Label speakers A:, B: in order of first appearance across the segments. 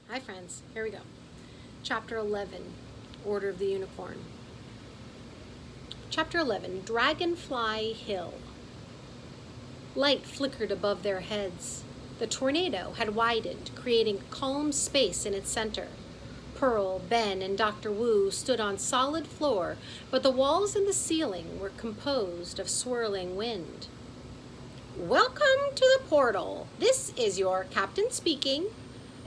A: Hi friends, here we go. Chapter 11, Order of the Unicorn. Chapter 11, Dragonfly Hill. Light flickered above their heads. The tornado had widened, creating calm space in its center. Pearl, Ben, and Dr. Wu stood on solid floor, but the walls and the ceiling were composed of swirling wind. Welcome to the portal. This is your captain speaking.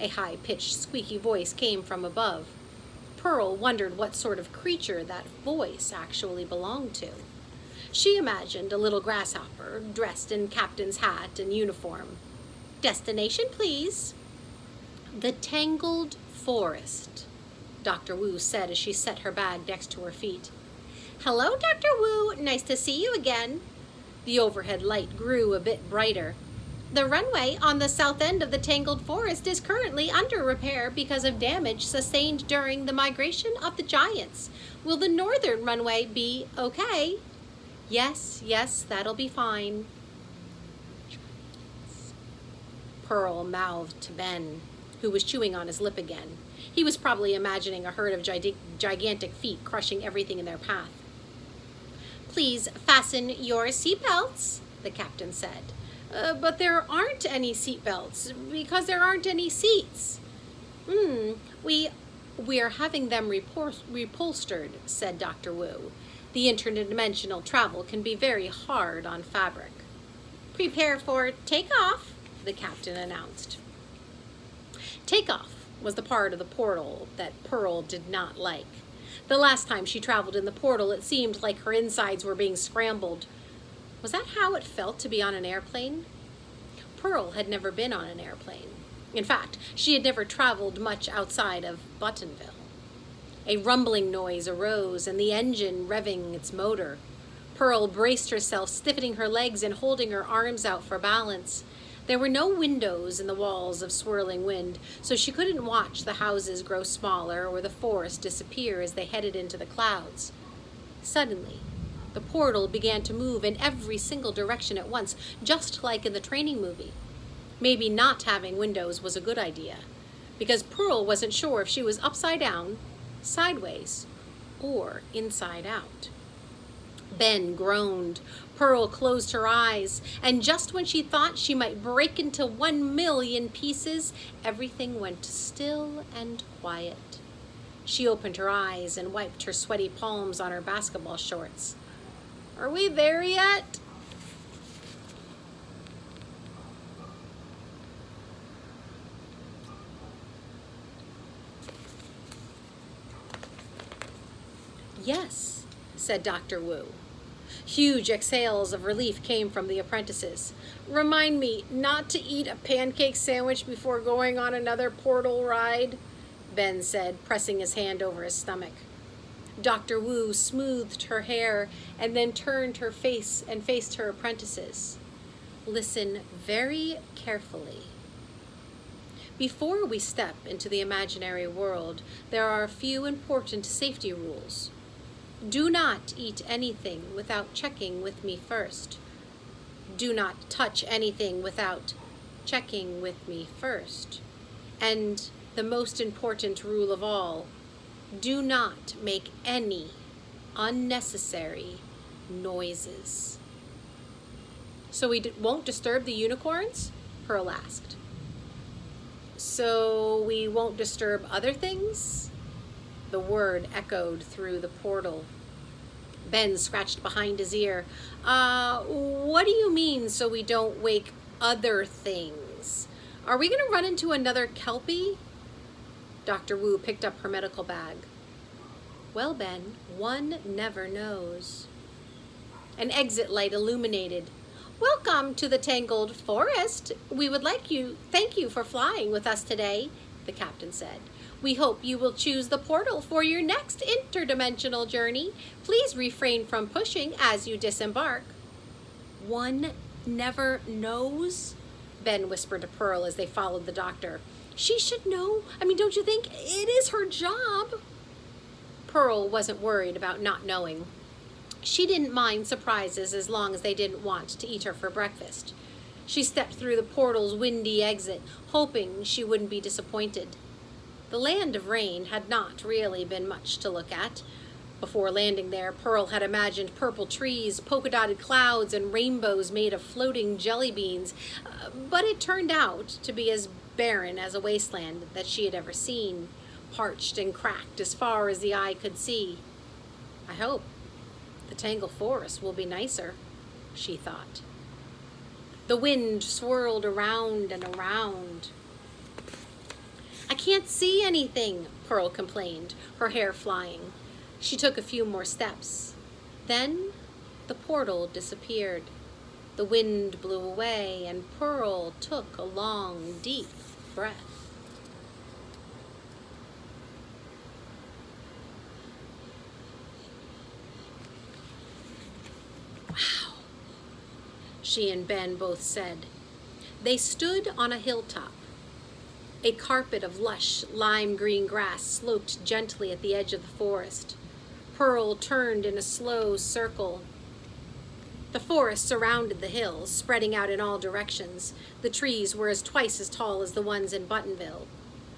A: A high-pitched, squeaky voice came from above. Pearl wondered what sort of creature that voice actually belonged to. She imagined a little grasshopper dressed in captain's hat and uniform. Destination, please. The Tangled Forest, Dr. Wu said as she set her bag next to her feet. Hello, Dr. Wu. Nice to see you again. The overhead light grew a bit brighter. The runway on the south end of the Tangled Forest is currently under repair because of damage sustained during the migration of the giants. Will the northern runway be okay? Yes, that'll be fine. Pearl mouthed to Ben, who was chewing on his lip again. He was probably imagining a herd of gigantic feet crushing everything in their path. Please fasten your seatbelts, the captain said. But there aren't any seatbelts because there aren't any seats. We're having them reupholstered, said Dr. Wu. The interdimensional travel can be very hard on fabric. Prepare for takeoff, the captain announced. Takeoff was the part of the portal that Pearl did not like. The last time she traveled in the portal, it seemed like her insides were being scrambled. Was that how it felt to be on an airplane? Pearl had never been on an airplane. In fact, she had never traveled much outside of Buttonville. A rumbling noise arose and the engine revving its motor. Pearl braced herself, stiffening her legs and holding her arms out for balance. There were no windows in the walls of swirling wind, so she couldn't watch the houses grow smaller or the forest disappear as they headed into the clouds. Suddenly, the portal began to move in every single direction at once, just like in the training movie. Maybe not having windows was a good idea, because Pearl wasn't sure if she was upside down, sideways, or inside out. Ben groaned. Pearl closed her eyes, and just when she thought she might break into 1,000,000 pieces, everything went still and quiet. She opened her eyes and wiped her sweaty palms on her basketball shorts. Are we there yet? Yes, said Dr. Wu. Huge exhales of relief came from the apprentices. Remind me not to eat a pancake sandwich before going on another portal ride, Ben said, pressing his hand over his stomach. Dr. Wu smoothed her hair and then turned her face and faced her apprentices. Listen very carefully. Before we step into the imaginary world, there are a few important safety rules. Do not eat anything without checking with me first. Do not touch anything without checking with me first. And the most important rule of all, do not make any unnecessary noises. So we won't disturb the unicorns? Pearl asked. So we won't disturb other things? The word echoed through the portal. Ben scratched behind his ear. What do you mean, so we don't wake other things? Are we going to run into another Kelpie? Dr. Wu picked up her medical bag. Well, Ben, one never knows. An exit light illuminated. Welcome to the Tangled Forest. We would thank you for flying with us today, the captain said. We hope you will choose the portal for your next interdimensional journey. Please refrain from pushing as you disembark. One never knows? Ben whispered to Pearl as they followed the doctor. She should know. Don't you think? It is her job. Pearl wasn't worried about not knowing. She didn't mind surprises as long as they didn't want to eat her for breakfast. She stepped through the portal's windy exit, hoping she wouldn't be disappointed. The land of rain had not really been much to look at. Before landing there, Pearl had imagined purple trees, polka-dotted clouds, and rainbows made of floating jelly beans, but it turned out to be as barren as a wasteland that she had ever seen, parched and cracked as far as the eye could see. I hope the Tangled Forest will be nicer, she thought. The wind swirled around and around. I can't see anything, Pearl complained, her hair flying. She took a few more steps. Then the portal disappeared. The wind blew away, and Pearl took a long, deep breath. Wow, she and Ben both said. They stood on a hilltop. A carpet of lush, lime-green grass sloped gently at the edge of the forest. Pearl turned in a slow circle. The forest surrounded the hills, spreading out in all directions. The trees were twice as tall as the ones in Buttonville.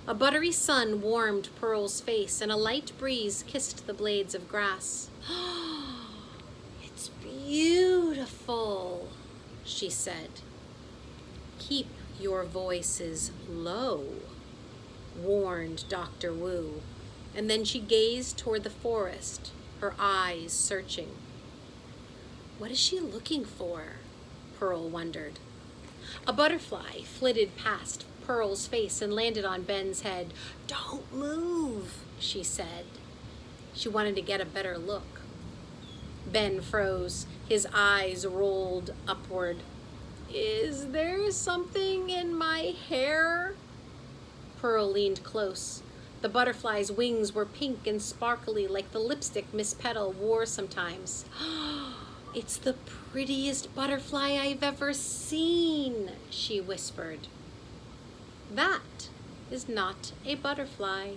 A: A buttery sun warmed Pearl's face, and a light breeze kissed the blades of grass. It's beautiful, she said. Keep your voices low, warned Dr. Wu. And then she gazed toward the forest, her eyes searching. What is she looking for? Pearl wondered. A butterfly flitted past Pearl's face and landed on Ben's head. Don't move, she said. She wanted to get a better look. Ben froze. His eyes rolled upward. Is there something in my hair? Pearl leaned close. The butterfly's wings were pink and sparkly like the lipstick Miss Petal wore sometimes. It's the prettiest butterfly I've ever seen, she whispered. That is not a butterfly,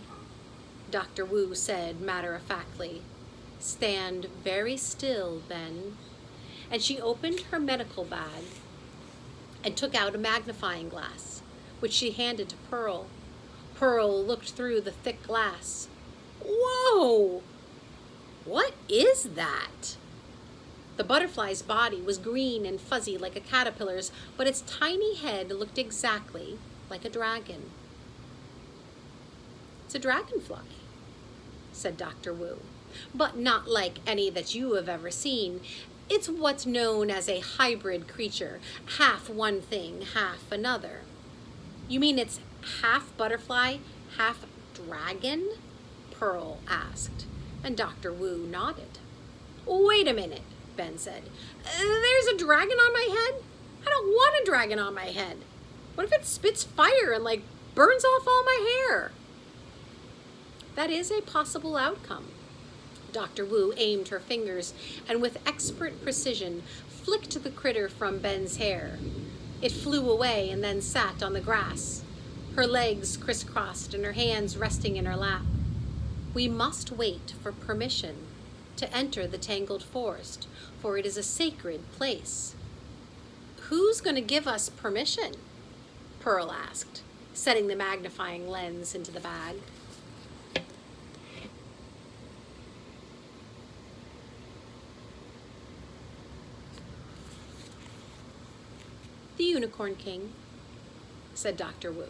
A: Dr. Wu said matter-of-factly. Stand very still, Ben. And she opened her medical bag and took out a magnifying glass, which she handed to Pearl. Pearl looked through the thick glass. Whoa! What is that? The butterfly's body was green and fuzzy like a caterpillar's, but its tiny head looked exactly like a dragon. It's a dragonfly, said Dr. Wu, but not like any that you have ever seen. It's what's known as a hybrid creature, half one thing, half another. You mean it's half butterfly, half dragon? Pearl asked, and Dr. Wu nodded. Wait a minute, Ben said. There's a dragon on my head? I don't want a dragon on my head. What if it spits fire and burns off all my hair? That is a possible outcome. Dr. Wu aimed her fingers and with expert precision flicked the critter from Ben's hair. It flew away and then sat on the grass, her legs crisscrossed and her hands resting in her lap. We must wait for permission to enter the Tangled Forest, for it is a sacred place. Who's going to give us permission? Pearl asked, setting the magnifying lens into the bag. The Unicorn King, said Dr. Wu.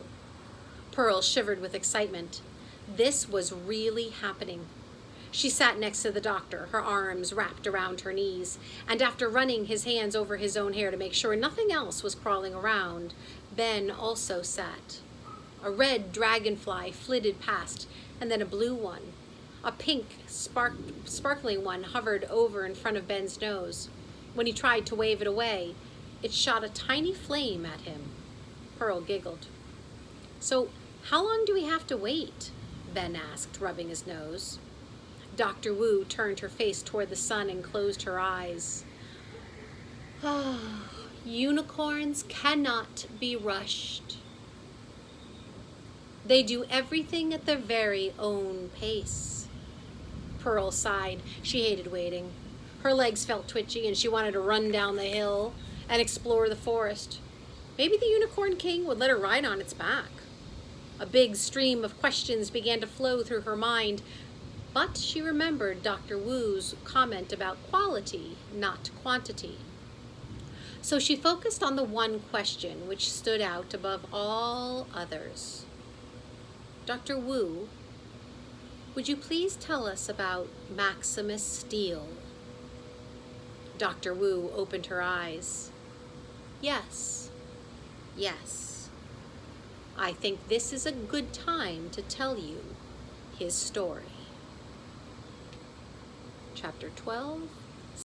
A: Pearl shivered with excitement. This was really happening. She sat next to the doctor, her arms wrapped around her knees, and after running his hands over his own hair to make sure nothing else was crawling around, Ben also sat. A red dragonfly flitted past, and then a blue one. A pink, sparkling one hovered over in front of Ben's nose. When he tried to wave it away, it shot a tiny flame at him. Pearl giggled. So, how long do we have to wait? Ben asked, rubbing his nose. Dr. Wu turned her face toward the sun and closed her eyes. Unicorns cannot be rushed. They do everything at their very own pace. Pearl sighed. She hated waiting. Her legs felt twitchy and she wanted to run down the hill and explore the forest. Maybe the Unicorn King would let her ride on its back. A big stream of questions began to flow through her mind, but she remembered Dr. Wu's comment about quality, not quantity. So she focused on the one question which stood out above all others. Dr. Wu, would you please tell us about Maximus Steele? Dr. Wu opened her eyes. Yes, yes. I think this is a good time to tell you his story. Chapter 12.